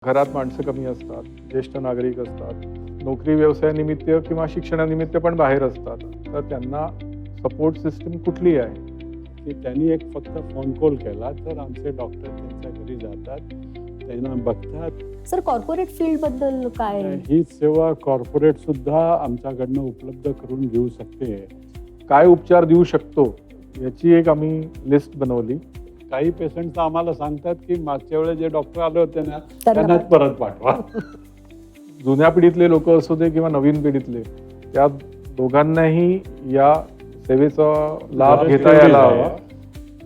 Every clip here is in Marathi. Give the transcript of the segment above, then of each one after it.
घरात माणसं कमी असतात, ज्येष्ठ नागरिक असतात, नोकरी व्यवसायानिमित्त किंवा शिक्षणानिमित्त पण बाहेर असतात. तर त्यांना सपोर्ट सिस्टम कुठली आहे? की त्यांनी एक फक्त फोन कॉल केला तर आमचे डॉक्टर त्यांच्या घरी जातात, त्यांना बघतात. सर कॉर्पोरेट फील्ड बद्दल काय? ही सेवा कॉर्पोरेट सुद्धा आमच्याकडनं उपलब्ध करून घेऊ शकते. काय उपचार देऊ शकतो याची एक आम्ही लिस्ट बनवली. काही पेशंट आम्हाला सांगतात की मागच्या वेळेस जे डॉक्टर आले होते ना त्यांनाच परत पाठवा. जुन्या पिढीतले लोक असू दे किंवा नवीन पिढीतले, त्या दोघांनाही या सेवेचा लाभ घेता यायला हवा.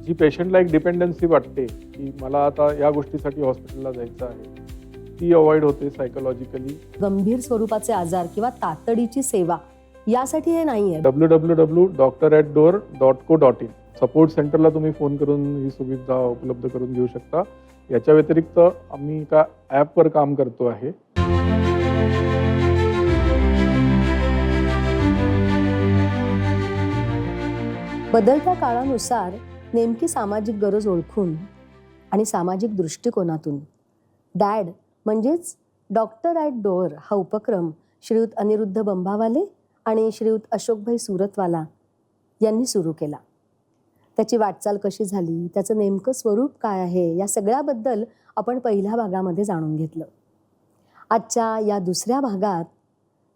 जी पेशंटला एक डिपेंडन्सी वाटते की मला आता या गोष्टीसाठी हॉस्पिटलला जायचं आहे, ती अवॉइड होते सायकोलॉजिकली. गंभीर स्वरूपाचे आजार किंवा तातडीची सेवा यासाठी हे नाहीये. www.doctor@door.co.in सपोर्ट सेंटरला तुम्ही फोन करून ही सुविधा उपलब्ध करून घेऊ शकता. याच्या व्यतिरिक्त आम्ही एका ॲपवर काम करतो आहे. बदलत्या काळानुसार नेमकी सामाजिक गरज ओळखून आणि सामाजिक दृष्टिकोनातून डॅड म्हणजेच डॉक्टर ॲट डोअर हा उपक्रम श्रीयुत अनिरुद्ध बंबावाले आणि श्रीयुत अशोकभाई सुरतवाला यांनी सुरू केला. त्याची वाटचाल कशी झाली, त्याचं नेमकं स्वरूप काय आहे, या सगळ्याबद्दल आपण पहिल्या भागामध्ये जाणून घेतलं. आजच्या या दुसऱ्या भागात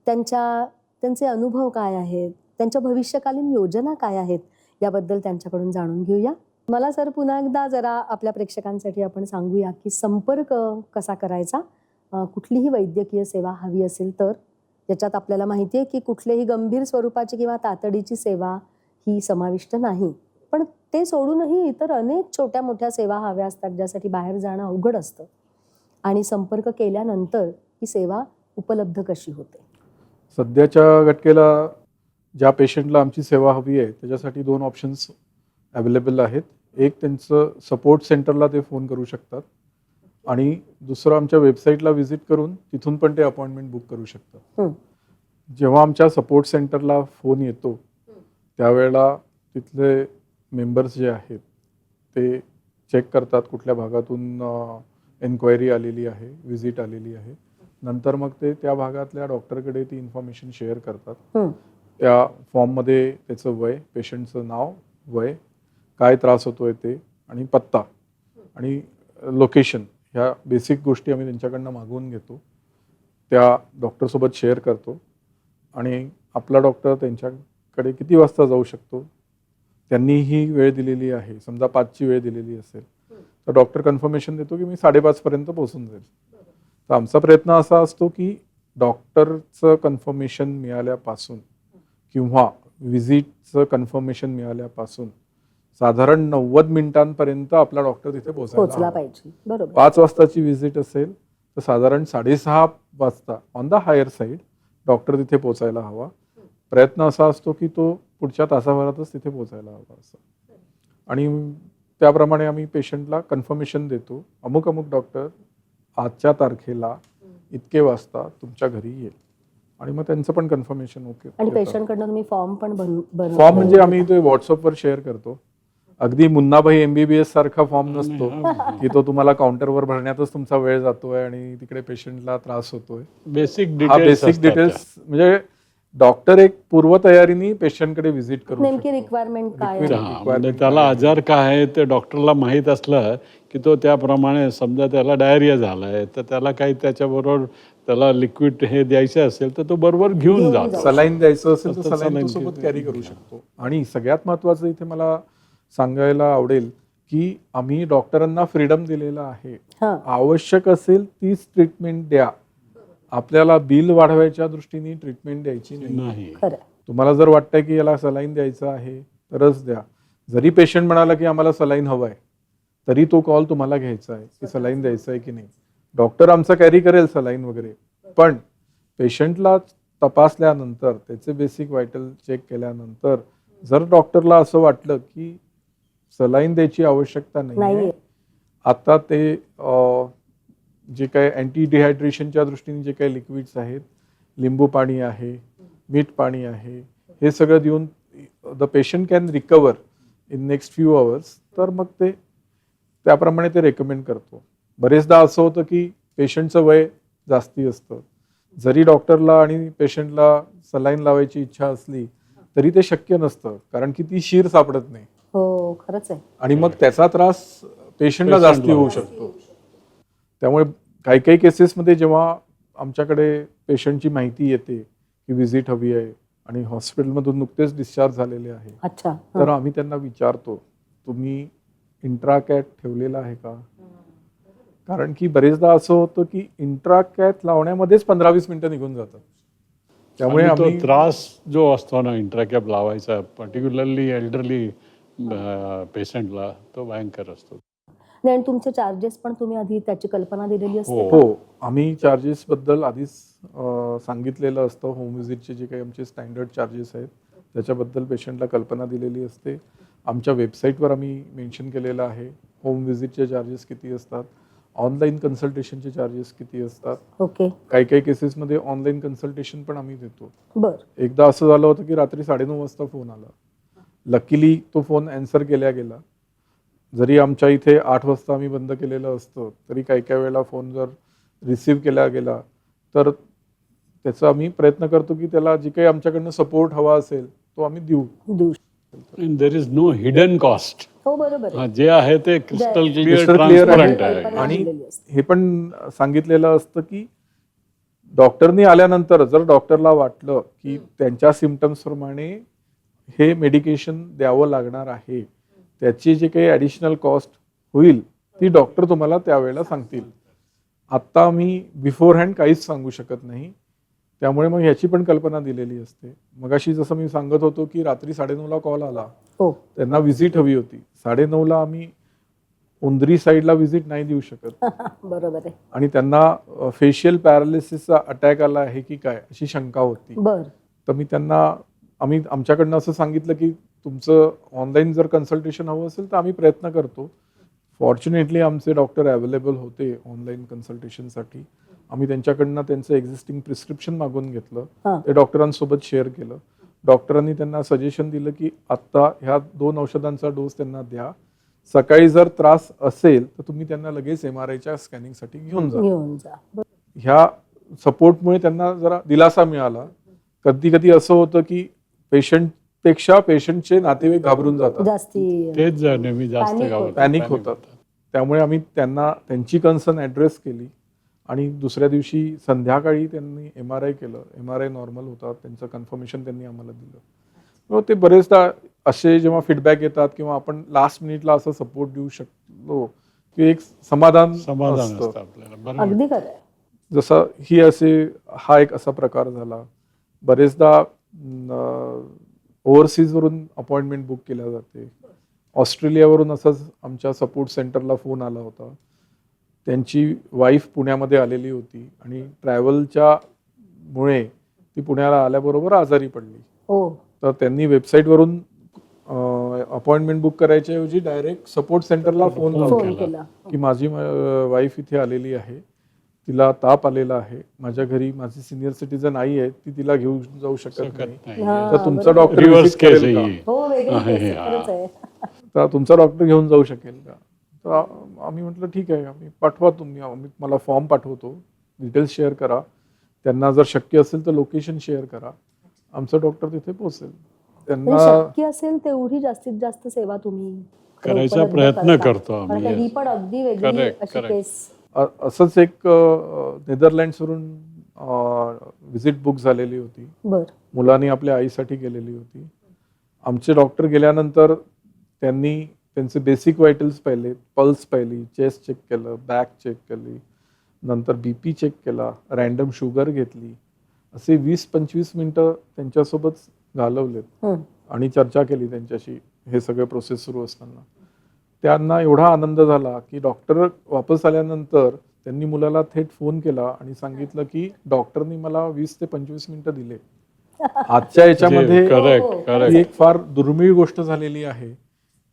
त्यांचे अनुभव काय आहेत, त्यांच्या भविष्यकालीन योजना काय आहेत याबद्दल त्यांच्याकडून जाणून घेऊया. मला सर पुन्हा एकदा जरा आपल्या प्रेक्षकांसाठी आपण सांगूया की संपर्क कसा करायचा, कुठलीही वैद्यकीय सेवा हवी असेल तर. याच्यात आपल्याला माहिती आहे की कुठलेही गंभीर स्वरूपाची किंवा तातडीची सेवा ही समाविष्ट नाही, पण ते सोडूनही इतर अनेक छोट्या मोठ्या सेवा हव्या असतात ज्यासाठी बाहेर जाणं अवघड असतं. आणि संपर्क केल्यानंतर ही सेवा उपलब्ध कशी होते? सध्याच्या घटकेला ज्या पेशंटला आमची सेवा हवी आहे त्याच्यासाठी 2 ऑप्शन्स अवेलेबल आहेत. एक, त्यांचं सपोर्ट सेंटरला ते फोन करू शकतात आणि दुसरं आमच्या वेबसाईटला व्हिजिट करून तिथून पण ते अपॉइंटमेंट बुक करू शकतात. जेव्हा आमच्या सपोर्ट सेंटरला फोन येतो त्यावेळेला तिथले मेंबर्स जे आहेत ते चेक करतात कुठल्या भागातून एन्क्वायरी आलेली आहे, व्हिजिट आलेली आहे. नंतर मग ते त्या भागातल्या डॉक्टरकडे ती इन्फॉर्मेशन शेअर करतात. त्या फॉर्ममध्ये त्याचं वय, पेशंटचं नाव, वय, काय त्रास होतोय ते आणि पत्ता आणि लोकेशन, ह्या बेसिक गोष्टी आम्ही त्यांच्याकडनं मागवून घेतो. त्या डॉक्टरसोबत शेअर करतो आणि आपला डॉक्टर त्यांच्याकडे किती वाजता जाऊ शकतो, त्यांनी ही वेळ दिलेली आहे, समजा 5ची वेळ दिलेली असेल तर डॉक्टर कन्फर्मेशन देतो की मी 5:30 पर्यंत पोहोचून जाईल. तर आमचा प्रयत्न असा असतो की डॉक्टरचं कन्फर्मेशन मिळाल्यापासून किंवा व्हिजिटचं कन्फर्मेशन मिळाल्यापासून साधारण 90 मिनिटांपर्यंत आपला डॉक्टर तिथे पोहोचला पाहिजे. बरोबर. 5 वाजताची व्हिजिट असेल तर साधारण 6:30 वाजता on the higher side doctor तिथे पोहोचायला हवा. प्रयत्न असा असतो की तो पुढच्या तासाभरातच तिथे पोहोचायला हवा असं. आणि त्याप्रमाणे आम्ही पेशंटला कन्फर्मेशन देतो, अमुक डॉक्टर आजच्या तारखेला इतके वाजता तुमच्या घरी येईल आणि मग त्यांचं पण कन्फर्मेशन ओके. आणि पेशंटकडनं तुम्ही फॉर्म पण फॉर्म म्हणजे आम्ही ते व्हॉट्सअपवर शेअर करतो. अगदी मुन्नाभाई MBBS सारखा फॉर्म नसतो की तो तुम्हाला काउंटरवर भरण्यातच तुमचा वेळ जातोय आणि तिकडे पेशंटला त्रास होतोय. बेसिक डिटेल्स म्हणजे डॉक्टर एक पूर्वतयारीने पेशंटकडे व्हिजिट करू नेमकी रिक्वायरमेंट काय आहे? म्हणजे त्याला आजार काय आहे ते डॉक्टरला माहीत असलं की तो त्याप्रमाणे, समजा त्याला डायरिया झालाय तर त्याला काही त्याच्याबरोबर त्याला लिक्विड हे द्यायचं असेल तर तो बरोबर घेऊन जातो. सलाईन द्यायचं असेल तर सलाईन सोबत कॅरी करू शकतो. आणि सगळ्यात महत्वाचं इथे मला सांगायला आवडेल की आम्ही डॉक्टरांना फ्रीडम दिलेला आहे. आवश्यक असेल तीच ट्रीटमेंट द्या, आपल्याला बिल वाढवायच्या दृष्टीने ट्रीटमेंट द्यायची नाही. तुम्हाला जर वाटतंय की याला सलाईन द्यायचं आहे तरच द्या. जरी पेशंट म्हणाला की आम्हाला सलाईन हवंय तरी तो कॉल तुम्हाला घ्यायचा आहे की सलाईन द्यायचं आहे की नाही. डॉक्टर आमचा कॅरी करेल सलाईन वगैरे, पण पेशंटला तपासल्यानंतर त्याचे बेसिक व्हायटल चेक केल्यानंतर जर डॉक्टरला असं वाटलं की सलाईन द्यायची आवश्यकता नाही, आता ते जे काही अँटी डिहायड्रेशनच्या दृष्टीने जे काही लिक्विड्स आहेत, लिंबू पाणी आहे, मीठ पाणी आहे, हे सगळं देऊन the patient can recover in next few hours, तर मग ते त्याप्रमाणे ते रेकमेंड करतो. बरेचदा असं होतं की पेशंटचं वय जास्ती असतं. जरी डॉक्टरला आणि पेशंटला सलाईन लावायची इच्छा असली तरी ते शक्य नसतं, कारण की ती शीर सापडत नाही हो खरंच आहे. आणि मग त्याचा त्रास पेशंटला जास्ती होऊ शकतो. त्यामुळे काही काही केसेसमध्ये जेव्हा आमच्याकडे पेशंटची माहिती येते की व्हिजिट हवी आहे आणि हॉस्पिटलमधून नुकतेच डिस्चार्ज झालेले आहे, अच्छा. तर आम्ही त्यांना विचारतो, तुम्ही इंट्राकॅट ठेवलेला आहे का? कारण की बरेचदा असं होतं की इंट्राकॅथ लावण्यामध्येच 15-20 मिनिटं निघून जातात. त्यामुळे आणि तो आम्ही त्रास जो असतो ना इंट्राकॅप लावायचा, पर्टिक्युलरली एल्डरली पेशंटला, तो भयंकर असतो. नाही, आणि तुमचे चार्जेस पण तुम्ही आधी त्याची कल्पना दिलेली असते हो. का? हो, आम्ही चार्जेस बद्दल आधीच सांगितलेलं असतं. होम व्हिजिटचे जे काही आमचे स्टँडर्ड चार्जेस आहेत त्याच्याबद्दल पेशंटला कल्पना दिलेली असते. आमच्या वेबसाईटवर आम्ही मेन्शन केलेलं आहे होम व्हिजिटचे चार्जेस किती असतात, ऑनलाईन कन्सल्टेशनचे चार्जेस किती असतात. ओके. काही काही केसेसमध्ये ऑनलाईन कन्सल्टेशन पण आम्ही देतो. बर. एकदा असं झालं होतं की रात्री 9:30 वाजता फोन आला. लकीली तो फोन ॲन्सर केला गेला. जरी आमच्या इथे 8 वाजता आम्ही बंद केलेलं असतं तरी काही काही वेळेला फोन जर रिसीव्ह केला गेला तर त्याचा आम्ही प्रयत्न करतो की त्याला जे काही आमच्याकडनं सपोर्ट हवा असेल तो आम्ही देऊ. देऊ. There is no hidden cost. हो बरोबर आहे. जे आहे ते crystal clear Crystal clear transparent आहे. आहे. कल्पना आणि दिलेली असते. हे पण सांगितलेलं असतं की डॉक्टरनी आल्यानंतर जर डॉक्टरला वाटलं की त्यांच्या सिम्पटम्स प्रमाणे हे मेडिकेशन द्यावं लागणार आहे, त्याची जी काही ॲडिशनल कॉस्ट होईल ती डॉक्टर तुम्हाला त्यावेळेला सांगतील. आत्ता मी बिफोरहँड काहीच सांगू शकत नाही. त्यामुळे मग ह्याची पण कल्पना दिलेली असते. मगाशी जसं मी सांगत होतो की रात्री 9:30ला कॉल आला, हो. त्यांना व्हिजिट हवी होती. 9:30ला आम्ही उंदरी साईडला व्हिजिट नाही देऊ शकत बरोबर आहे. आणि त्यांना फेशियल पॅरालिसिसचा अटॅक आला आहे की काय अशी शंका होती. बर. तर मी त्यांना आम्ही आमच्याकडनं असं सांगितलं की तुमचं ऑनलाईन जर कन्सल्टेशन हवं असेल तर आम्ही प्रयत्न करतो. फॉर्च्युनेटली आमचे डॉक्टर अवेलेबल होते ऑनलाईन कन्सल्टेशनसाठी. आम्ही त्यांच्याकडनं त्यांचं एक्झिस्टिंग प्रिस्क्रिप्शन मागून घेतलं, हां. ते डॉक्टरांसोबत शेअर केलं. डॉक्टरांनी त्यांना सजेशन दिलं की आत्ता ह्या 2 औषधांचा डोस त्यांना द्या. सकाळी जर त्रास असेल तर तुम्ही त्यांना लगेच MRIच्या स्कॅनिंगसाठी घेऊन जा. घेऊन जा. ह्या सपोर्टमुळे त्यांना जरा दिलासा मिळाला. कधी कधी असं होतं की पेशंटपेक्षा पेशंटचे नातेवाईक घाबरून जातात, जास्ती तेच नेहमी जास्त Panic गावात होतं. पॅनिक होतात. त्यामुळे आम्ही त्यांना त्यांची कन्सर्न ॲड्रेस केली आणि दुसऱ्या दिवशी संध्याकाळी त्यांनी MRI केलं. MRI नॉर्मल होता. त्यांचं कन्फर्मेशन त्यांनी आम्हाला दिलं. मग ते बरेचदा असे जेव्हा फीडबॅक येतात किंवा आपण लास्ट मिनिटला असं सपोर्ट देऊ शकलो की एक समाधान समाधान असतं. असतं आपल्याला. बरोबर. अगदी खरं आहे. जसं हा एक असा प्रकार झाला. बरेचदा ओव्हरसीजवरून अपॉइंटमेंट बुक केल्या जाते. ऑस्ट्रेलियावरून असंच आमच्या सपोर्ट सेंटरला फोन आला होता. त्यांची वाईफ पुण्यामध्ये आलेली होती आणि ट्रॅव्हलच्या मुळे ती पुण्याला आल्याबरोबर आजारी पडली. हो. तर त्यांनी वेबसाईटवरून अपॉइंटमेंट बुक करायच्या ऐवजी डायरेक्ट सपोर्ट सेंटरला फोन फोन लावला फोन केला. केला. की माझी वाईफ इथे आलेली आहे, तिला ताप आलेला आहे, माझ्या घरी माझी सिनियर सिटीजन आई आहे, ती तिला घेऊन जाऊ शकत नाही. नाही. हां, तर तुमचा बरोबर. डॉक्टर रिव्हर्स visit केस करेल का? आहे. हो, वेगळी आहे, case आहे, हा. खरंच आहे. तर तुमचा डॉक्टर घेऊन जाऊ शकेल का? तर आम्ही म्हटलं ठीक आहे, आम्ही पाठवा तुम्ही, आम्ही मला फॉर्म पाठवतो, डिटेल्स शेअर करा, त्यांना जर शक्य असेल तर लोकेशन शेअर करा, आमचं डॉक्टर तिथे पोहोचेल. म्हणजे त्यांना शक्य असेल तेवढी जास्तीत जास्त सेवा तुम्ही करायचा उपलब्ध प्रयत्न करता. करतो आम्ही. कारण का ही Yes. पण अगदी वेगळी Correct, अशी correct. केस. असंच एक नेदरलँड्सवरून व्हिजिट बुक झालेली होती. बर. मुलांनी आपल्या आईसाठी केलेली होती. आमचे डॉक्टर गेल्यानंतर त्यांनी त्यांचे बेसिक व्हायटल्स पाहिले, पल्स पाहिली, चेस्ट चेक केलं, बॅक चेक केली, नंतर BP चेक केला, रँडम शुगर घेतली. असे 20-25 मिनटं त्यांच्यासोबत घालवलेत हं. आणि चर्चा केली त्यांच्याशी हे सगळे प्रोसेस सुरू असताना. त्यांना एवढा आनंद झाला की डॉक्टर वापस आल्यानंतर त्यांनी मुलाला थेट फोन केला आणि सांगितलं की डॉक्टरनी मला 20 ते 25 मिनिटं दिले. आजच्या याच्यामध्ये करेक्ट हो, करेक्ट. ही एक फार दुर्मिळ गोष्ट झालेली आहे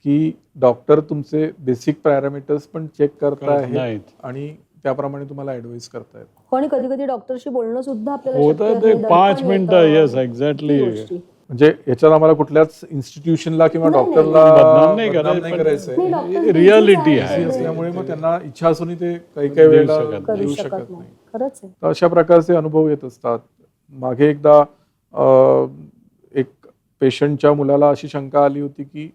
की डॉक्टर तुमचे बेसिक पॅरामीटर्स पण चेक करतायत नाहीत. आणि त्याप्रमाणे तुम्हाला ऍडवाइस करतायत. हो, आणि कधी कधी डॉक्टरशी बोलणं सुद्धा आपल्याला होतं शक्य ते नाही, 5 दडपण मिनिटं. येतं. Yes exactly. ती गोष्टी. म्हणजे याच्यात आम्हाला कुठल्याच इन्स्टिट्यूशनला किंवा नाही, डॉक्टरला बदनाम नाही बदनाम करायचं, नाही पण करायचंय. नाही, डॉक्टर रियालिटी busy आहे. Busy आहे. असल्यामुळे मग त्यांना इच्छा असूनही ते काही देऊ वेळेला शकत नाही. करू देऊ शकत शकत नाही. नाही. खरंच आहे. तर अशा प्रकारचे अनुभव येत असतात. मागे एकदा एक पेशंटच्या मुलाला अशी शंका आली होती की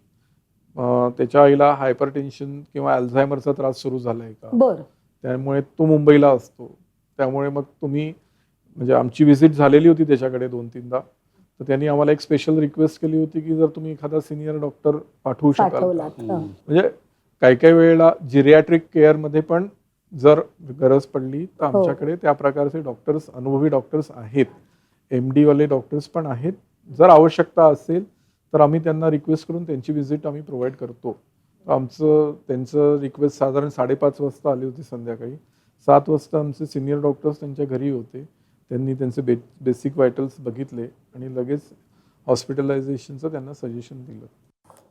त्याच्या आईला हायपरटेन्शन किंवा अल्झायमरचा त्रास सुरू झालाय का, बरं. त्यामुळे तो मुंबईला असतो, त्यामुळे मग तुम्ही, म्हणजे आमची व्हिजिट झालेली होती त्याच्याकडे 2-3दा, तर त्यांनी आम्हाला एक स्पेशल रिक्वेस्ट केली होती की जर तुम्ही एखादा सिनियर डॉक्टर पाठवू शकाल का? पाठवलात. हं. म्हणजे काही काही वेळेला जिरियाट्रिक केअरमध्ये पण जर गरज पडली तर हो. आमच्याकडे त्या प्रकारचे डॉक्टर्स, अनुभवी डॉक्टर्स आहेत, MD वाले डॉक्टर्स पण आहेत. जर आवश्यकता असेल तर आम्ही त्यांना रिक्वेस्ट करून त्यांची व्हिजिट आम्ही प्रोव्हाइड करतो. त्यांचं रिक्वेस्ट साधारण 5:30 वाजता आली होती संध्याकाळी. 7 वाजता आमचे सिनियर डॉक्टर्स त्यांच्या घरी होते. त्यांनी त्यांचे बेसिक व्हायटल्स बघितले आणि लगेच हॉस्पिटलायझेशनचं त्यांना सजेशन दिलं.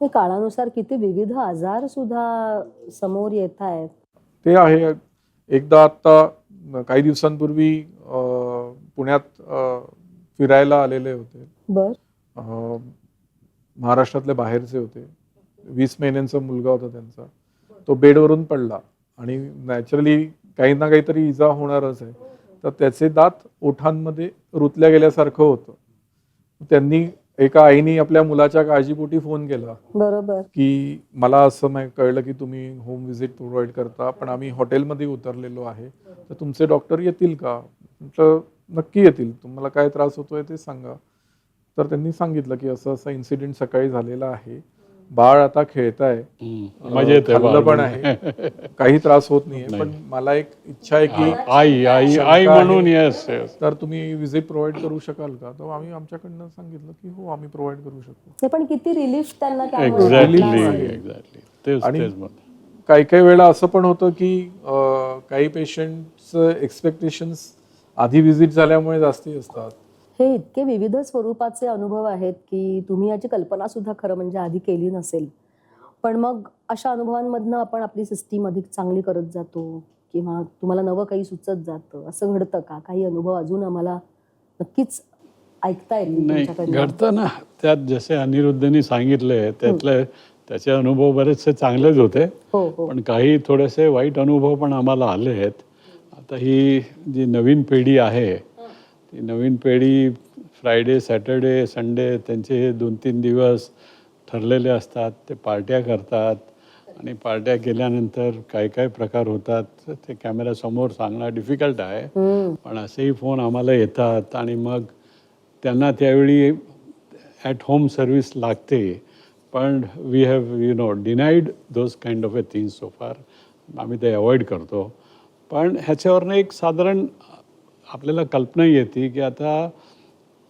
हे काळानुसार किती विविध आजार सुद्धा समोर येत आहेत. ते आहे. एकदा आता काही दिवसांपूर्वी पुण्यात फिरायला आलेले होते. बर. महाराष्ट्रातल्या बाहेरचे होते. 20 महिन्यांचा मुलगा होता त्यांचा. तो बेडवरून पडला आणि नॅचरली काही ना काहीतरी इजा होणारच आहे. तर त्याचे दात ओठांमध्ये रुतल्या गेल्यासारखं होतं. त्यांनी, एका आईने आपल्या मुलाच्या काळजीपोटी फोन केला बरोबर. की मला असं कळलं की तुम्ही होम व्हिजिट प्रोव्हाइड करता, पण आम्ही हॉटेलमध्ये उतरलेलो आहे, तर तुमचे डॉक्टर येतील का? म्हटलं नक्की येतील, तुम्हाला काय त्रास होतोय ते सांगा. तर त्यांनी सांगितलं की असं असं इन्सिडेंट सकाळी झालेला आहे, बाळ आता खेळताय, मजेत आहे खाल्लं बाळ. पण आहे, काही त्रास होत नाहीये, पण मला एक इच्छा आहे की आई आई शंका आई म्हणून आहे, येस येस. तर तुम्ही व्हिजिट प्रोव्हाइड करू शकाल का? तर आम्ही आमच्याकडनं सांगितलं की हो, आम्ही प्रोव्हाइड करू शकतो. ते पण किती रिलीफ त्यांना त्यामुळे एक्झॅक्टली वाटलं असेल. एक्झॅक्टली तेच आणि तेच मग. काही काही वेळा असं पण होतं की काही पेशंटचं एक्सपेक्टेशन्स आधी व्हिजिट झाल्यामुळे जास्ती असतात. हे इतके विविध स्वरूपाचे अनुभव आहेत की तुम्ही याची कल्पना सुद्धा खरं म्हणजे आधी केली नसेल. पण मग अशा अनुभवांमधनं आपण आपली सिस्टीम अधिक चांगली करत जातो किंवा तुम्हाला नवं काही सुचत जातं, असं घडतं का? काही अनुभव अजून आम्हाला नक्कीच ऐकता येतील नाही तुमच्याकडनं. घडतं ना, त्यात जसे अनिरुद्धनी सांगितले त्याचे अनुभव बरेचसे चांगलेच होते, हो हो. पण काही थोडेसे वाईट अनुभव पण आम्हाला आले आहेत. आता ही जी नवीन पिढी आहे, ती नवीन पिढी फ्रायडे, सॅटर्डे, संडे त्यांचे 2-3 दिवस ठरलेले असतात. ते पार्ट्या करतात आणि पार्ट्या केल्यानंतर काय काय प्रकार होतात ते कॅमेऱ्यासमोर सांगणं डिफिकल्ट आहे. पण असेही फोन आम्हाला येतात आणि मग त्यांना त्यावेळी ॲट होम सर्व्हिस लागते, पण we have denied those kind of a things so far. आम्ही ते अवॉइड करतो. पण ह्याच्यावरनं एक साधारण आपल्याला कल्पना येते की आता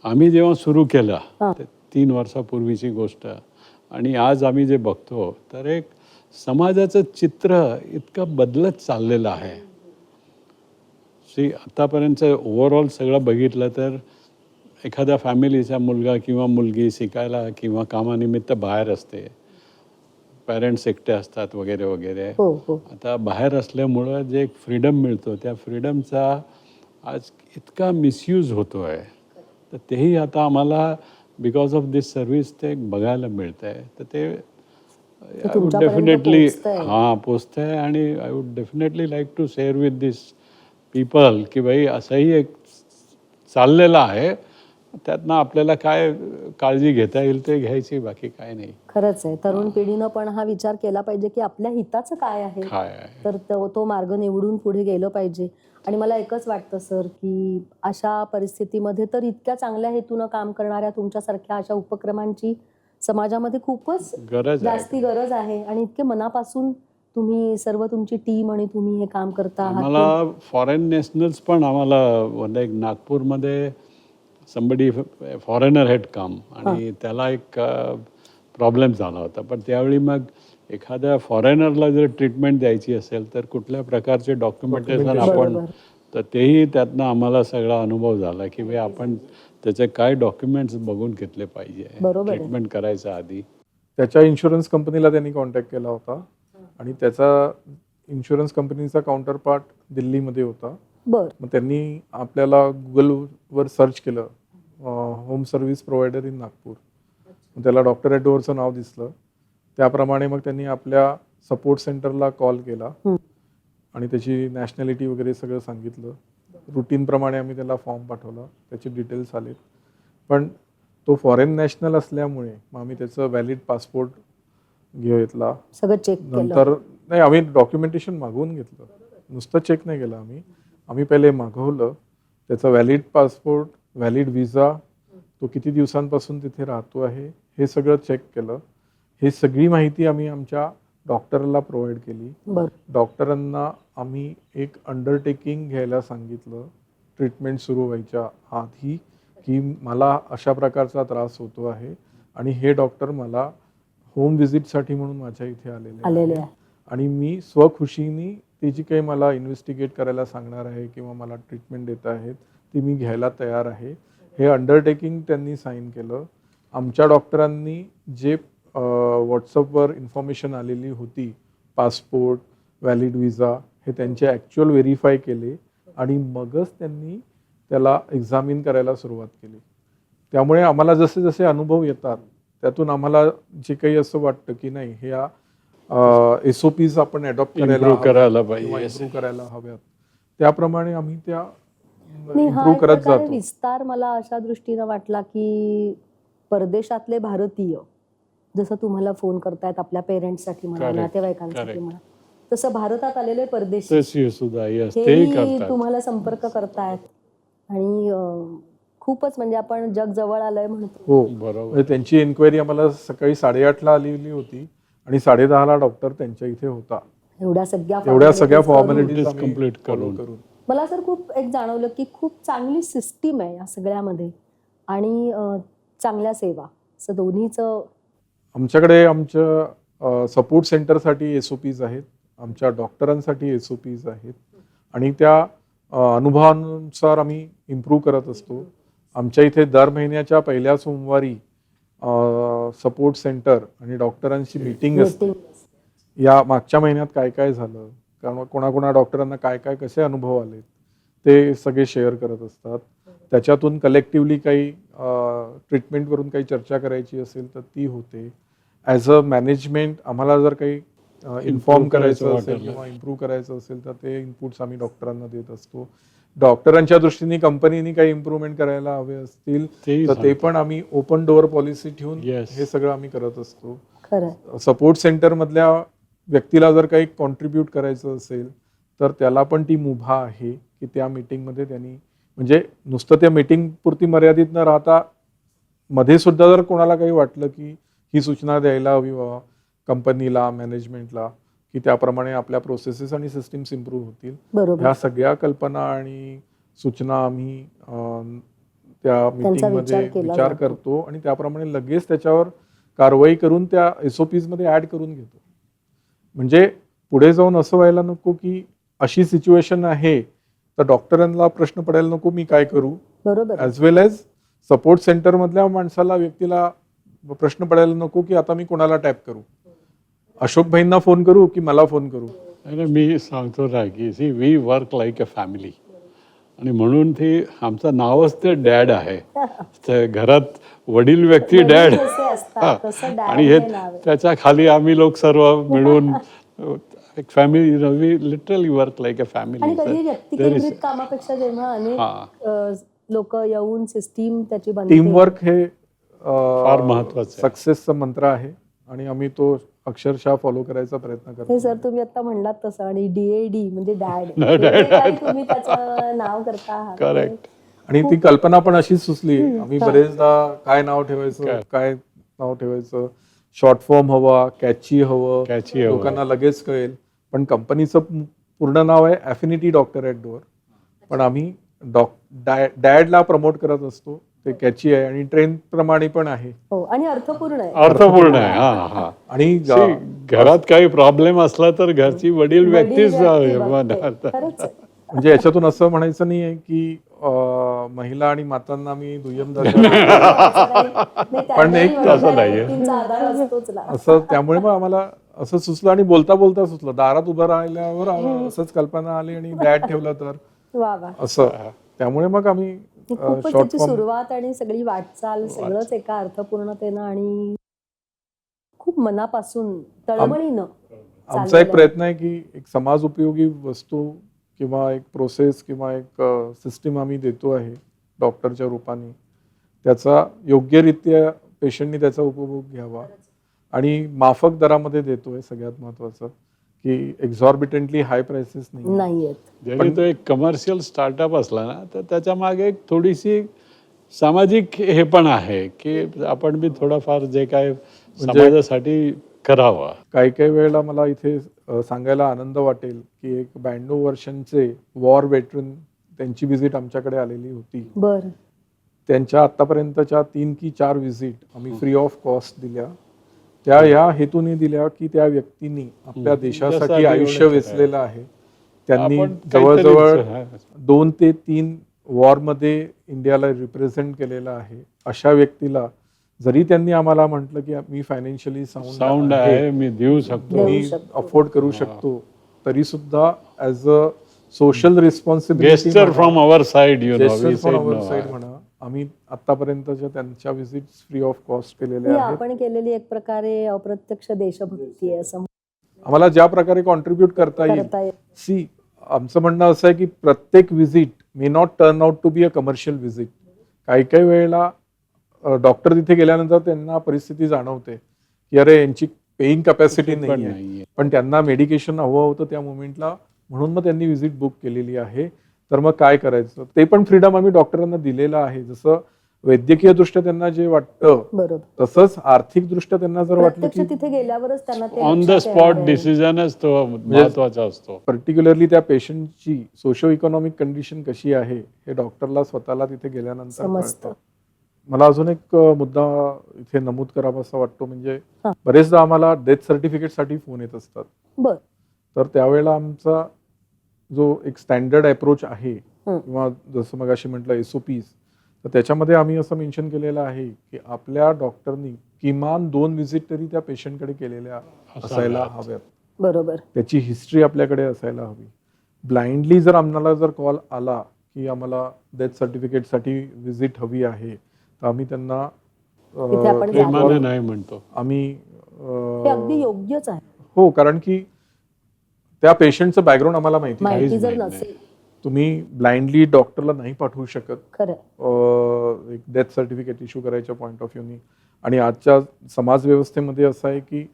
आम्ही जेव्हा सुरू केलं ते 3 वर्षापूर्वीची गोष्ट आणि आज आम्ही जे बघतो तर एक समाजाचं चित्र इतकं बदलत चाललेलं आहे. आतापर्यंत ओव्हरऑल सगळं बघितलं तर एखाद्या फॅमिलीचा मुलगा किंवा मुलगी शिकायला किंवा कामानिमित्त बाहेर असते, पॅरेंट्स एकटे असतात वगैरे वगैरे. हो हो. आता बाहेर असल्यामुळं जे एक फ्रीडम मिळतो त्या फ्रीडमचा आज इतका मिसयूज होतो आहे, तर तेही आता आम्हाला बिकॉज ऑफ दिस सर्व्हिस ते बघायला मिळतं आहे. तर ते आय वुड तुमच्यापर्यंत डेफिनेटली पोहोचतंय. पोचतं आहे आणि I would definitely like to share with this people की भाई असंही एक चाललेलं आहे, त्यातनं आपल्याला काय काळजी घेता येईल ते घ्यायची, बाकी काय नाही. खरंच आहे. तरुण पिढीनं पण हा विचार केला पाहिजे की आपल्या हिताचं काय आहे, काय आहे तर तो मार्ग निवडून पुढे गेलं पाहिजे. आणि मला एकच वाटतं सर की अशा परिस्थितीमध्ये तर इतक्या चांगल्या हेतूनं काम करणाऱ्या तुमच्यासारख्या अशा उपक्रमांची समाजामध्ये खूपच गरज आहे. जास्ती गरज आहे आणि इतके मनापासून तुम्ही सर्व तुमची टीम आणि तुम्ही हे काम करता आहात. आम्हाला फॉरेन नॅशनल्स पण आम्हाला एक नागपूरमध्ये समबडी फॉरेनर हॅड कम आणि त्याला एक प्रॉब्लेम झाला होता. पण त्यावेळी मग एखाद्या फॉरेनरला जर ट्रीटमेंट द्यायची असेल तर कुठल्या प्रकारचे डॉक्युमेंटेशन आपण, तर तेही त्यातनं आम्हाला सगळा अनुभव झाला की भाई आपण त्याचे काय डॉक्युमेंट्स बघून घेतले पाहिजे ट्रीटमेंट करायच्या आधी. त्याच्या इन्शुरन्स कंपनीला त्यांनी कॉन्टॅक्ट केला होता आणि त्याचा इन्शुरन्स कंपनीचा काउंटर पार्ट दिल्लीमध्ये होता. बरं. मग त्यांनी आपल्याला गुगलवर सर्च केलं home service provider in Nagpur. मग त्याला डॉक्टर ॲट डोअरचं नाव दिसलं. त्याप्रमाणे मग त्यांनी आपल्या सपोर्ट सेंटरला कॉल केला आणि त्याची नॅशनॅलिटी वगैरे सगळं सांगितलं. रुटीनप्रमाणे आम्ही त्याला फॉर्म पाठवला, त्याचे डिटेल्स आलेत. पण तो फॉरेन नॅशनल असल्यामुळे मग आम्ही त्याचं व्हॅलिड पासपोर्ट घेतला. सगळं चेक केलं. नंतर नाही, आम्ही डॉक्युमेंटेशन मागवून घेतलं, नुसतं चेक नाही केलं आम्ही पहिले मागवलं त्याचं व्हॅलिड पासपोर्ट, व्हॅलिड विजा, तो किती दिवसांपासून तिथे राहतो आहे हे सगळं चेक केलं. हे सगळी माहिती आम्ही आमच्या डॉक्टरला प्रोव्हाइड केली. डॉक्टरांना आम्ही एक अंडरटेकिंग घ्यायला सांगितलं ट्रीटमेंट सुरू व्हायच्या आधी, की मला अशा प्रकारचा त्रास होतो आहे आणि हे डॉक्टर मला होम व्हिजिटसाठी म्हणून माझ्या इथे आलेले आहे आणि मी स्वखुशीने ती जी काही मला इन्व्हेस्टिगेट करायला सांगणार आहे किंवा मला ट्रीटमेंट देत आहेत ती मी घ्यायला तयार आहे. हे अंडरटेकिंग त्यांनी साईन केलं. आमच्या डॉक्टरांनी जे व्हॉट्सअपवर इन्फॉर्मेशन आलेली होती, पासपोर्ट, व्हॅलिड विजा, हे त्यांचे ॲक्च्युअल व्हेरीफाय केले आणि मगच त्यांनी त्याला एक्झामिन करायला सुरुवात केली. त्यामुळे आम्हाला जसे जसे अनुभव येतात त्यातून आम्हाला जे काही असं वाटतं की नाही ह्या SOPs आपण ॲडॉप्ट करायला पाहिजे, इम्प्रूव्ह करायला हव्यात, त्याप्रमाणे आम्ही त्या इम्प्रूव्ह करत जातो. विस्तार मला अशा दृष्टीनं वाटला की परदेशातले भारतीय जसं तुम्हाला फोन करतायत आपल्या पेरेंट्ससाठी म्हणा, नातेवाईकांसाठी म्हणा, तसं भारतात आलेले परदेशी सुद्धा तुम्हाला संपर्क करतायत आणि खूपच म्हणजे आपण जग जवळ आलंय म्हणतो. हो बरोबर. त्यांची एन्क्वायरी आम्हाला सकाळी 8:30ला आलेली होती आणि 10:30ला डॉक्टर त्यांच्या इथे होता. एवढ्या सगळ्या फॉर्मॅलिटीज कम्प्लीट करून मला सर खूप एक जाणवलं की खूप चांगली सिस्टीम आहे या सगळ्यामध्ये आणि चांगल्या सेवा असं दोन्हीचं. आमच्याकडे आमच्या सपोर्ट सेंटरसाठी SOPs आहेत, आमच्या डॉक्टरांसाठी SOPs आहेत आणि त्या अनुभवानुसार आम्ही इम्प्रूव्ह करत असतो. आमच्या इथे दर महिन्याच्या पहिल्या सोमवारी सपोर्ट सेंटर आणि डॉक्टरांची मीटिंग असते. या मागच्या महिन्यात काय काय झालं, कारण कोणाकोणा डॉक्टरांना काय काय कसे अनुभव आले ते सगळे शेअर करत असतात. त्याच्यातून कलेक्टिव्हली काही ट्रीटमेंटवरून काही चर्चा करायची असेल तर ती होते. ॲज अ मॅनेजमेंट आम्हाला जर काही इन्फॉर्म करायचं असेल किंवा इम्प्रूव्ह करायचं असेल तर ते इनपुट्स आम्ही डॉक्टरांना देत असतो. डॉक्टरांच्या दृष्टीने कंपनीने काही इम्प्रूव्हमेंट करायला हवे असतील तर ते पण आम्ही ओपन डोअर पॉलिसी ठेवून हे सगळं आम्ही करत असतो. सपोर्ट सेंटर मधल्या व्यक्तीला जर काही कॉन्ट्रीब्यूट करायचं असेल तर त्याला पण ती मुभा आहे की त्या मीटिंगमध्ये त्यांनी म्हणजे नुसतं त्या मीटिंग पुरती मर्यादित न राहता मध्ये सुद्धा जर कोणाला काही वाटलं की ही सूचना द्यायला हवी बाबा कंपनीला, मॅनेजमेंटला, की त्याप्रमाणे आपल्या प्रोसेसेस आणि सिस्टीम्स इम्प्रूव्ह होतील, ह्या सगळ्या कल्पना आणि सूचना आम्ही त्या मीटिंगमध्ये विचार करतो आणि त्याप्रमाणे लगेच त्याच्यावर कारवाई करून त्या SOPs मध्ये ऍड करून घेतो. म्हणजे पुढे जाऊन असं व्हायला नको की अशी सिच्युएशन आहे तर डॉक्टरांना प्रश्न पडायला नको मी काय करू, ॲज वेल एज सपोर्ट सेंटर मधल्या माणसाला, व्यक्तीला प्रश्न पडायला नको की आता मी कोणाला टॅप करू, अशोक भाईंना फोन करू की मला फोन करू. मी सांगतो ना की see we work like a family आणि म्हणून ते आमचं नावच ते डॅड आहे. घरात वडील व्यक्ती डॅड आणि हे त्याच्या खाली आम्ही लोक सर्व मिळून एक family, we literally work like a family. व्यक्तिकेंद्रित कामापेक्षा जेव्हा अनेक लोक येऊन सिस्टीम त्याची टीमवर्क हे फार महत्वाचं सक्सेसचा मंत्र आहे आणि आम्ही तो अक्षरशः फॉलो करायचा प्रयत्न करतो. हे सर तुम्ही आता म्हणलात तसं आणि DAD म्हणजे डॅड तुम्ही त्याचं नाव करता आहात. करेक्ट. आणि ती कल्पना पण अशीच सुचली. आम्ही बरेचदा काय नाव ठेवायचं, शॉर्ट फॉर्म हवा, कॅची हवं, लोकांना लगेच कळेल. पण कंपनीचं पूर्ण नाव आहे अफिनिटी डॉक्टर ॲट डोअर, पण आम्ही डॅडला प्रमोट करत असतो. ते कॅची आहे आणि ट्रेन प्रमाणे पण आहे आणि अर्थपूर्ण आहे. आणि घरात काही प्रॉब्लेम असला तर घरची वडील व्यक्तीच म्हणजे याच्यातून असं म्हणायचं नाही आहे की महिला आणि मातांना मी दुय्यम दर्जा, पण एक असं नाहीये असं. त्यामुळे मग आम्हाला असं सुचलं आणि बोलता बोलता सुचलं. दारात उभं राहिल्यावर असंच कल्पना आली आणि डॅड ठेवलं तर असं. त्यामुळे मग आम्ही खूपच शॉर्ट त्याची फॉर्म सुरुवात आणि सगळी वाटचाल सगळंच एका अर्थपूर्णतेनं आणि खूप मनापासून तळमळीनं आमचा एक चाललेलं आहे. प्रयत्न आहे की एक समाज उपयोगी वस्तू किंवा एक प्रोसेस किंवा एक सिस्टीम आम्ही देतो आहे डॉक्टरच्या रूपाने, त्याचा योग्यरित्या पेशंटनी त्याचा उपभोग घ्यावा आणि माफक दरामध्ये देतोय सगळ्यात महत्वाचं, की एक्झॉर्बिटंटली हाय प्राइसेस नाही. नाही आहेत. जरी तो एक कमर्शियल स्टार्टअप असला ना तर त्याच्या मागे एक थोडीशी सामाजिक हे पण आहे की आपण बी थोडंफार जे काय समाजासाठी करावं. काही काही वेळेला मला इथे सांगायला आनंद वाटेल की एक 92 वर्षांचे वॉर वेटरन त्यांची व्हिजिट आमच्याकडे आलेली होती. बर त्यांच्या आतापर्यंतच्या 3 की 4 व्हिजिट आम्ही फ्री ऑफ कॉस्ट दिल्या. त्या या हेतूने दिल्या की त्या व्यक्तींनी आपल्या देशासाठी देशासाठी आयुष्य एवढं वेचलेलं आहे. त्यांनी आपण काहीतरी जवळजवळ 2 ते 3 वॉरमध्ये इंडियाला रिप्रेझेंट केलेलं आहे. अशा व्यक्तीला जरी त्यांनी आम्हाला म्हटलं की मी फायनान्शियली साऊंड आहे, मी देऊ शकतो. मी शकतो. अफोर्ड करू शकतो, तरी सुद्धा as a social responsibility gesture from our side you know we said side म्हणा, आम्ही आतापर्यंतच्या त्यांच्या व्हिजिट्स फ्री ऑफ कॉस्ट ही केलेल्या आहेत. आपण केलेली एक प्रकारे अप्रत्यक्ष देशभक्ती आहे असं आम्हाला ज्या प्रकारे कॉन्ट्रीब्यूट करता येईल, करता येईल. सी आमचं म्हणणं असं आहे की प्रत्येक visit may not turn out to be a commercial visit. काही काही वेळेला डॉक्टर तिथे गेल्यानंतर त्यांना परिस्थिती जाणवते की अरे यांची पेईंग कॅपॅसिटी नाही आहे, पण त्यांना मेडिकेशन हवं होतं त्या मोमेंटला, म्हणून मग त्यांनी व्हिजिट बुक केलेली आहे. तर मग काय करायचं ते पण फ्रीडम आम्ही डॉक्टरांना दिलेलं आहे. जसं वैद्यकीय दृष्ट्या त्यांना जे वाटतं बरोबर. तसंच आर्थिक दृष्ट्या त्यांना जर वाटलं प्रत्यक्ष की तिथे गेल्यावरच त्यांना ते ऑन द लक्षात स्पॉट येणार आहे. डिसिजनच तो महत्वाचा असतो. पर्टिक्युलरली त्या पेशंटची सोशो इकॉनॉमिक कंडिशन कशी आहे हे डॉक्टरला स्वतःला तिथे गेल्यानंतर समजतं. कळतं. मला अजून एक मुद्दा इथे नमूद करावा असा वाटतो, म्हणजे हा. बरेचदा आम्हाला डेथ सर्टिफिकेटसाठी फोन येत असतात. बर तर त्यावेळेला आमचा जो एक स्टँडर्ड अप्रोच आहे हं. किंवा जसं मगाशी म्हटलं SOPs, तर त्याच्यामध्ये आम्ही असं मेन्शन केलेलं आहे की आपल्या डॉक्टरनी किमान 2 व्हिजिट तरी त्या पेशंटकडे केलेल्या असायला हव्यात. बरोबर. त्याची हिस्ट्री आपल्याकडे असायला हवी. ब्लाइंडली जर आम्हाला जर कॉल आला की आम्हाला डेथ सर्टिफिकेटसाठी व्हिजिट हवी आहे, तर आम्ही त्यांना तिथे आपण प्रेमाने नाही म्हणतो. आम्ही हे अगदी योग्यच आहे. हो, कारण की त्या पेशंटचं बॅकग्राऊंड आम्हाला माहिती आहे. माहिती जर माहित नाही. नसेल तुम्ही ब्लाइंडली डॉक्टरला नाही पाठवू शकत खरं एक डेथ सर्टिफिकेट इश्यू करायच्या पॉईंट ऑफ व्ह्यूनी. आणि आजच्या समाज व्यवस्थेमध्ये असं आहे की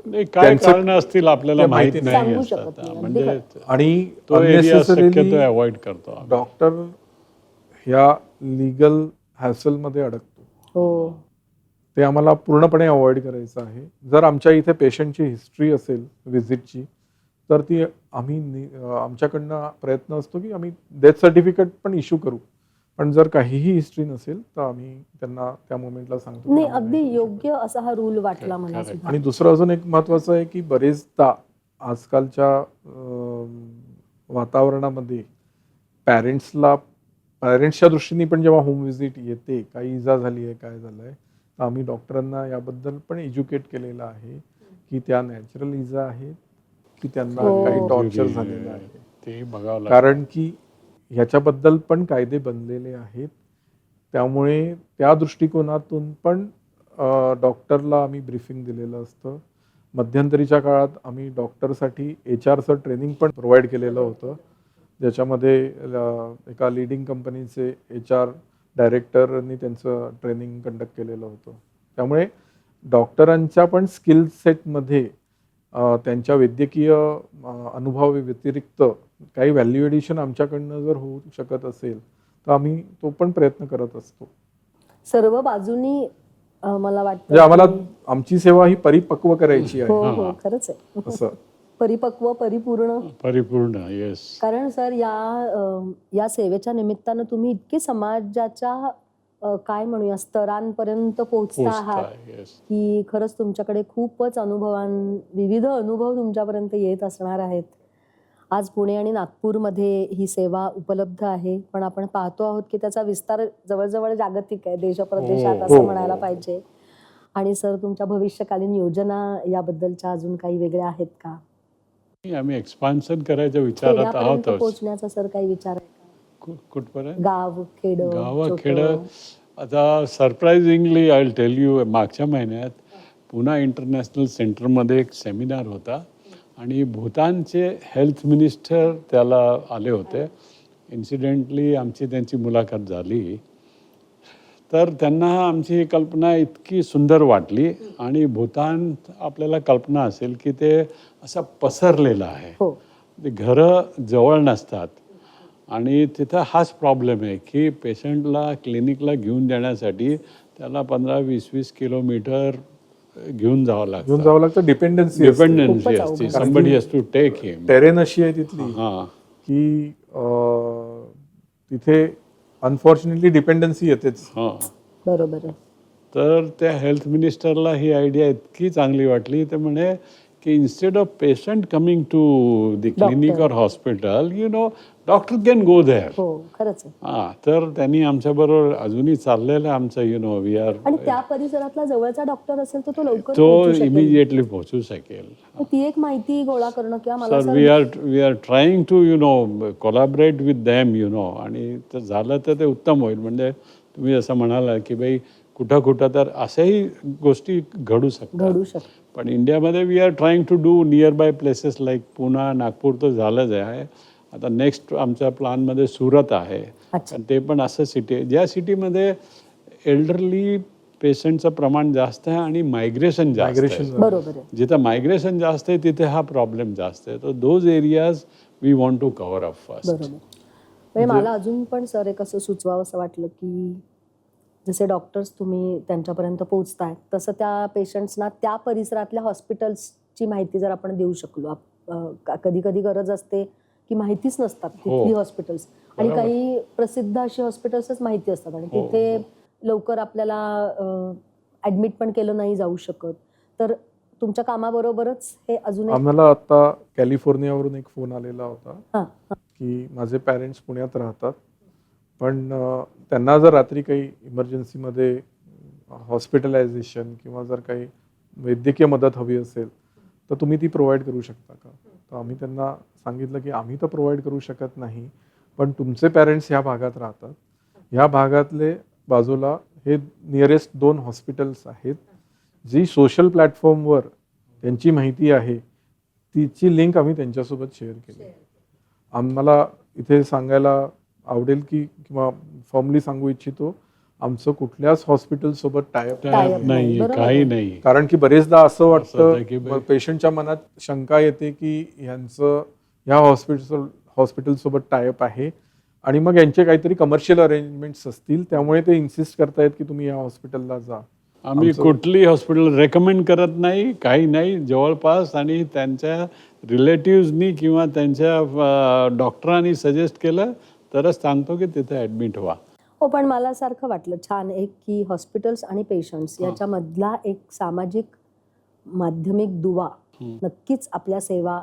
नाही, काय त्यांचं- कारण असतील आपल्याला ते माहित माहिती नाही सांगू असतात. शकत नाही. म्हणजे आणि तो एरिया शक्यतो unnecessarily अवॉइड करतो आम्ही. डॉक्टर ह्या लिगल हॅसलमध्ये अडकतो. हो ते आम्हाला पूर्णपणे अवॉइड करायचं आहे. जर आमच्या इथे पेशंटची हिस्ट्री असेल व्हिजिटची, तर ती आम्ही आमच्याकडनं प्रयत्न असतो की आम्ही डेथ सर्टिफिकेट पण इश्यू करू, पण जर काहीही हिस्ट्री नसेल तर आम्ही त्यांना त्या मोमेंटला सांगतो. नाही अगदी योग्य असा हा रूल वाटला मला Correct. सुद्धा. आणि दुसरं अजून एक महत्त्वाचं आहे की बरेचदा आजकालच्या वातावरणामध्ये पॅरेंट्सच्या दृष्टीने पण जेव्हा होम व्हिजिट येते, काही इजा झाली आहे, काय झालं आहे, तर आम्ही डॉक्टरांना याबद्दल पण एज्युकेट केलेलं आहे की त्या नॅचरल इजा आहेत की त्यांना हो. काही टॉर्चर झालेलं आहे. तेही बघावं लागतं. कारण की ह्याच्याबद्दल पण कायदे बनलेले आहेत. त्यामुळे त्या दृष्टिकोनातून पण डॉक्टरला आम्ही ब्रीफिंग दिलेलं असतं. मध्यंतरीच्या काळात आम्ही डॉक्टरसाठी HRचं ट्रेनिंग पण प्रोव्हाइड केलेलं होतं, ज्याच्यामध्ये एका लिडिंग कंपनीचे HR डायरेक्टरनी त्यांचं ट्रेनिंग कंडक्ट केलेलं होतं. त्यामुळे डॉक्टरांच्या पण स्किल सेटमध्ये त्यांच्या वैद्यकीय अनुभवाव्यतिरिक्त काही व्हॅल्यू एडिशन आमच्याकडनं जर होऊ शकत असेल तर आम्ही तो पण प्रयत्न करत असतो. सर्व बाजूनी मला वाटतं म्हणजे आम्हाला की- आमची सेवा ही परिपक्व करायची हो आहे हो खरंच आहे. असं. परिपक्व परिपूर्ण. परिपूर्ण येस. कारण सर या सेवेच्या निमित्तानं तुम्ही इतके समाजाच्या काय म्हणूया स्तरांपर्यंत पोहोचता आहात येस. की खरंच तुमच्याकडे खूपच विविध अनुभव तुमच्यापर्यंत येत असणार आहेत. आज पुणे आणि नागपूरमध्ये ही सेवा उपलब्ध आहे, पण आपण पाहतो आहोत की त्याचा विस्तार जवळजवळ जागतिक आहे, देशप्रदेशात हो, असं हो. म्हणायला पाहिजे. आणि सर तुमच्या भविष्यकालीन योजना याबद्दलच्या अजून काही वेगळ्या आहेत का? आम्ही एक्सपान्शन करायच्या विचारात खेड्यापर्यंत आहोत. पोहोचण्याचा सर काही विचार आहे का? कुठपर्यंत गाव खेड गावाखेड. आता surprisingly I will tell you, मागच्या महिन्यात पुणा इंटरनॅशनल सेंटरमध्ये एक सेमिनार होता आणि भूतानचे हेल्थ मिनिस्टर त्याला आले होते. इन्सिडेंटली आमची त्यांची मुलाखत झाली. तर त्यांना आमची ही कल्पना इतकी सुंदर वाटली. आणि भूतान आपल्याला कल्पना असेल की ते असं पसरलेलं आहे, हो ते घरं जवळ नसतात. आणि तिथं हाच प्रॉब्लेम आहे की पेशंटला क्लिनिकला घेऊन जाण्यासाठी त्याला 15-20 किलोमीटर घेऊन जावं लागतं. डिपेंडन्सी डिपेंडन्सी खूपच असते, अवघड. Somebody has to take him. Terrain अशी आहे तिथली हां की तिथे अनफॉर्च्युनेटली डिपेंडन्सी येतेच. हां. बरोबर आहे. तर त्या हेल्थ मिनिस्टरला ही आयडिया इतकी चांगली वाटली. ते म्हणे की instead of patient coming to the clinic or hospital, doctor can go there. हो खरंच आहे. हां. तर त्यांनी आमच्याबरोबर अजूनही चाललेलं आहे आमचं वी आर. आणि त्या परिसरातला जवळचा डॉक्टर असेल तर तो लवकर तो पोहोचू शकेल. इमिजिएटली पोहोचू शकेल. मग ती एक माहिती गोळा करणं किंवा मला sir we are trying to collaborate with them. आणि ते झालं तर ते उत्तम होईल. म्हणजे तुम्ही असं म्हणाला की बाई कुठं तर अशाही गोष्टी घडू शकतात. घडू शकतं. पण इंडियामध्ये we are trying to do nearby places like Pune, Nagpur तर झालंच आहे. आता नेक्स्ट आमच्या प्लॅनमध्ये सुरत आहे. अच्छा. आणि ते पण असं सिटी आहे ज्या सिटीमध्ये एल्डरली पेशंटचं प्रमाण जास्त आहे आणि मायग्रेशन जास्त आहे. बरोबर आहे. जिथं मायग्रेशन जास्त आहे तिथे हा प्रॉब्लेम जास्त आहे. तर those areas we want to cover up first. बरोबर. म्हणजे मला अजून पण सर एक असं सुचवावं असं वाटलं की जसे डॉक्टर्स तुम्ही त्यांच्यापर्यंत पोहोचताय तसं त्या पेशंट्सना त्या परिसरातल्या हॉस्पिटल्सची माहिती जर आपण देऊ शकलो. कधी कधी गरज असते की माहितीच नसतात तिथली हॉस्पिटल्स आणि काही प्रसिद्ध अशी हॉस्पिटल्सच माहिती असतात आणि तिथे लवकर आपल्याला ऍडमिट पण केलं नाही जाऊ शकत. तर तुमच्या कामाबरोबरच हे अजून आम्हाला आता कॅलिफोर्नियावरून एक फोन आलेला होता हां की माझे पॅरेंट्स पुण्यात राहतात पण त्यांना जर रात्री काही इमर्जन्सीमध्ये हॉस्पिटलायझेशन किंवा जर काही वैद्यकीय मदत हवी असेल तर तुम्ही ती प्रोव्हाइड करू शकता का. तर आम्ही त्यांना सांगितलं की आम्ही तर प्रोव्हाइड करू शकत नाही पण तुमचे पॅरेंट्स ह्या भागात राहतात. ह्या भागातले बाजूला हे नियरेस्ट 2 हॉस्पिटल्स आहेत जी सोशल प्लॅटफॉर्मवर त्यांची माहिती आहे तिची लिंक आम्ही त्यांच्यासोबत शेअर केली. आम्हाला इथे सांगायला आवडेल की किंवा फॉर्मली सांगू इच्छितो आमचं कुठल्याच हॉस्पिटलसोबत टायअप नाही, काही नाही. कारण की बरेचदा असं होतं की वाटतं पेशंटच्या मनात शंका येते की ह्यांचं ह्या हॉस्पिटल सोबत टायअप आहे आणि मग यांचे काहीतरी कमर्शियल अरेंजमेंट्स असतील त्यामुळे ते इन्सिस्ट करतायत की तुम्ही या हॉस्पिटलला जा. आम्ही कुठली हॉस्पिटल रेकमेंड करत नाही, काही नाही. जवळपास आणि त्यांच्या रिलेटिव्हजनी किंवा त्यांच्या डॉक्टरांनी सजेस्ट केलं तरच सांगतो की तिथे ॲडमिट व्हा. हो पण मला सारखं वाटलं छान एक की हॉस्पिटल्स आणि पेशंट्स याच्यामधला एक सामाजिक माध्यमिक दुवा नक्कीच आपल्या सेवा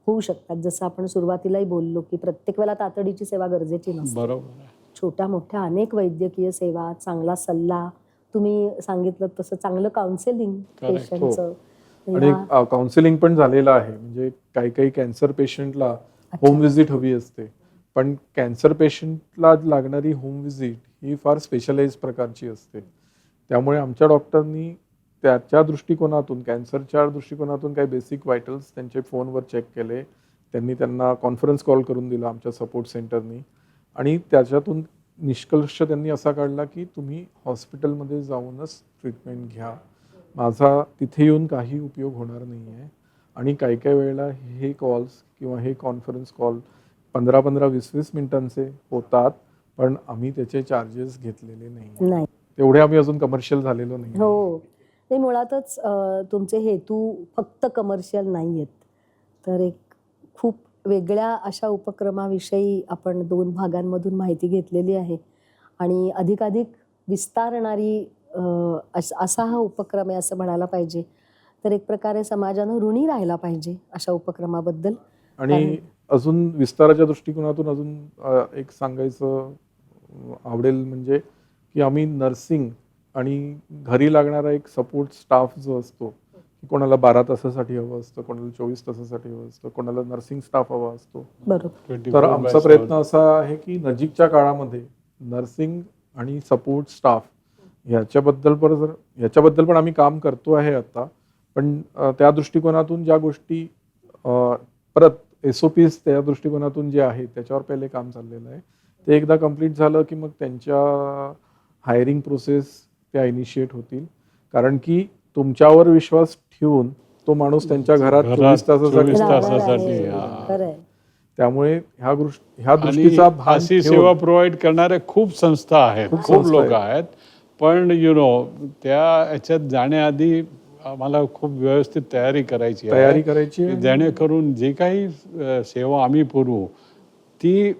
होऊ शकतात. जसं आपण सुरुवातीलाही बोललो की प्रत्येक वेळेला तातडीची सेवा गरजेची नसते. बरोबर. छोट्या मोठ्या अनेक वैद्यकीय सेवा, चांगला सल्ला, तुम्ही सांगितलं तसं चांगलं काउन्सिलिंग पेशंटचं. आणि काउन्सिलिंग पण झालेलं आहे. म्हणजे काही कॅन्सर पेशंटला होम व्हिजिट हवी असते पण कॅन्सर पेशंटला लागणारी होम व्हिजिट ही फार स्पेशलाइज प्रकारची असते. त्यामुळे आमच्या डॉक्टरनी त्याच्या दृष्टिकोनातून कॅन्सरच्या दृष्टिकोनातून काही बेसिक व्हायटल्स त्यांचे फोनवर चेक केले. त्यांना कॉन्फरन्स कॉल करून दिला आमच्या सपोर्ट सेंटरनी आणि त्याच्यातून निष्कर्ष त्यांनी असा काढला की तुम्ही हॉस्पिटलमध्ये जाऊनच ट्रीटमेंट घ्या. माझा तिथे येऊन काही उपयोग होणार नाही आहे. आणि काही वेळेला हे कॉल्स किंवा हे कॉन्फरन्स कॉल 15-20 मिनिटांचे होतात पण आम्ही त्याचे चार्जेस घेतलेले नाही. तेवढे आम्ही अजून कमर्शियल झालेलो नाही. हो ते मुळातच तुमचे हेतू फक्त कमर्शियल नाही आहेत. तर एक खूप वेगळ्या अशा उपक्रमाविषयी आपण 2 भागांमधून माहिती घेतलेली आहे आणि अधिकाधिक विस्तारणारी असा हा उपक्रम आहे असं म्हणायला पाहिजे. तर एक प्रकारे समाजानं ऋणी राहायला पाहिजे अशा उपक्रमाबद्दल. आणि अजून विस्ताराच्या दृष्टिकोनातून अजून एक सांगायचं आवडेल म्हणजे की आम्ही नर्सिंग आणि घरी लागणारा एक सपोर्ट स्टाफ जो असतो की कोणाला 12 तासासाठी हवं असतं, कोणाला 24 तासासाठी हवं असतं, कोणाला नर्सिंग स्टाफ हवा असतो. बरोबर. 24 तर by आमचा 7. प्रयत्न असा आहे की नजीकच्या काळामध्ये नर्सिंग आणि सपोर्ट स्टाफ याच्याबद्दल पण आम्ही काम करतो आहे आता. पण त्या दृष्टिकोनातून ज्या गोष्टी परत SOPs त्या दृष्टिकोनातून जे आहे त्याच्यावर पहिले काम चाललेलं आहे. ते एकदा कंप्लीट झालं की मग त्यांच्या हायरिंग प्रोसेस त्या इनिशिएट होतील. कारण की तुमच्यावर विश्वास ठेवून तो माणूस त्यांच्या घरात 24 तासासाठी 24 राहणार तासासाठी, आहे. हा. खरंय. त्यामुळे ह्या आणि दृष्टीचा भान अशी ठेवून सेवा प्रोव्हाइड करणाऱ्या खूप संस्था आहेत, खूप खूप संस्था लोक आहेत. पण त्या ह्याच्यात जाण्याआधी आम्हाला खूप व्यवस्थित तयारी करायची आहे. तयारी करायची की आहे. जेणेकरून जे काही सेवा आम्ही पुरवू ती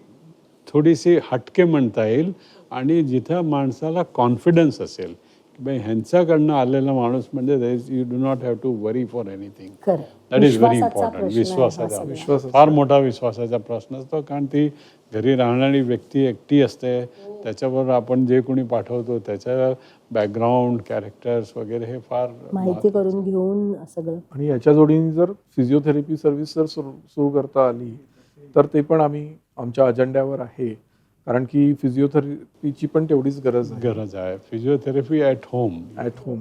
थोडीशी हटके म्हणता येईल आणि जिथं माणसाला कॉन्फिडन्स असेल की बाई ह्यांच्याकडनं आलेला माणूस म्हणजे you do not have to worry for anything. खरं. दॅट इज व्हेरी विश्वासाचा इम्पॉर्टंट. प्रश्न आहे हा सगळा. विश्वास फार मोठा विश्वासाचा प्रश्न असतो, कारण ती घरी राहणारी व्यक्ती एकटी असते. त्याच्याबरोबर आपण जे कोणी पाठवतो त्याच्या बॅकग्राऊंड, कॅरेक्टर्स वगैरे हे फार माहिती करून घेऊन सगळं. आणि याच्या जोडीने जर फिजिओथेरपी सर्व्हिस जर सुरू करता आली तर ते पण आम्ही आमच्या अजेंड्यावर आहे. कारण की फिजिओथेरपीची पण तेवढीच गरज आहे. Physiotherapy at home. At home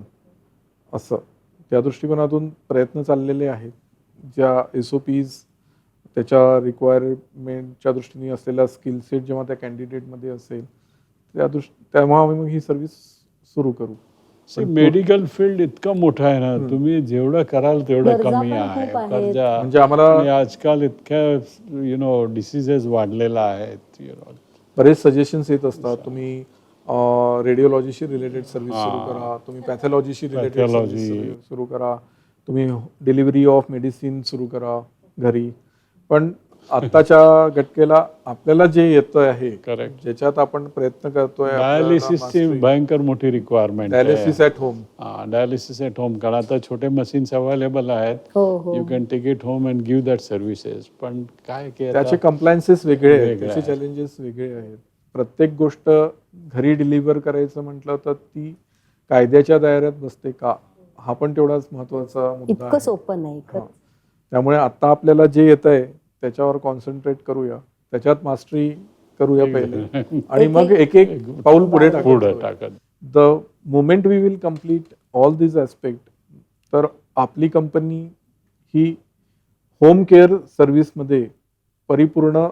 असं त्या दृष्टिकोनातून प्रयत्न चाललेले आहेत. ज्या SOPs त्याच्या रिक्वायरमेंटच्या दृष्टीने असलेला स्किल सेट जेव्हा त्या कॅन्डिडेटमध्ये असेल तेव्हा आम्ही मग ही सर्व्हिस सुरू करू. मेडिकल फील्ड इतकं मोठं आहे ना, तुम्ही जेवढं कराल तेवढं गरजा कमी पण आहे. खूप आहेत. गरजा म्हणजे आम्हाला आणि आजकाल इतक्या डिसिजेस वाढलेला आहेत. बरेच सजेशन्स येत असतात. तुम्ही रेडिओलॉजीशी रिलेटेड सर्व्हिस सुरू करा, तुम्ही पॅथॉलॉजीशी रिलेटेड सर्व्हिस सुरू करा, तुम्ही डिलिव्हरी ऑफ मेडिसिन सुरू करा घरी. पण आत्ताच्या घटकेला आपल्याला जे येतं आहे, करेक्ट. ज्याच्यात आपण प्रयत्न करतोय, डायलिसिसची भयंकर मोठी requirement. Dialysis at home. Dialysis at home, कारण आता छोटे मशीन्स अवेलेबल आहेत. हो हो. You can take it home and give that services. पण काय की त्याचे आता कम्प्लायन्सेस वेगळे आहेत, वेगळे त्याचे आहेत. चॅलेंजेस वेगळे आहेत. प्रत्येक गोष्ट घरी डिलिव्हर करायचं म्हटलं तर ती कायद्याच्या दायऱ्यात बसते का, हा पण तेवढाच महत्वाचा मुद्दा इतकं आहे. सोपं नाही खरं. त्यामुळे आता आपल्याला जे येत आहे त्याच्यावर कॉन्सन्ट्रेट करूया, त्याच्यात मास्टरी करूया पहिले आणि मग एक एक पाऊल पुढे टाकत the moment we will complete all this aspect, तर आपली कंपनी ही होम केअर सर्व्हिसमध्ये परिपूर्ण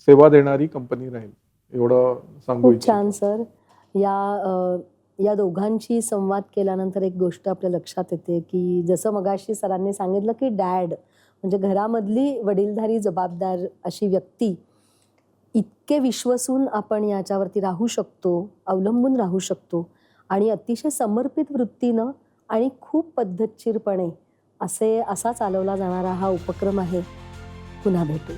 सेवा देणारी कंपनी राहील, एवढं सांगू खूप इच्छितो. छान सर. या दोघांची संवाद केल्यानंतर एक गोष्ट आपल्या लक्षात येते की जसं मगाशी सरांनी सांगितलं की डॅड म्हणजे घरामधली वडीलधारी जबाबदार अशी व्यक्ती, इतके विश्वसून आपण याच्यावरती राहू शकतो, अवलंबून राहू शकतो आणि अतिशय समर्पित वृत्तीनं आणि खूप पद्धतशीरपणे असा चालवला जाणारा हा उपक्रम आहे. पुन्हा भेटू.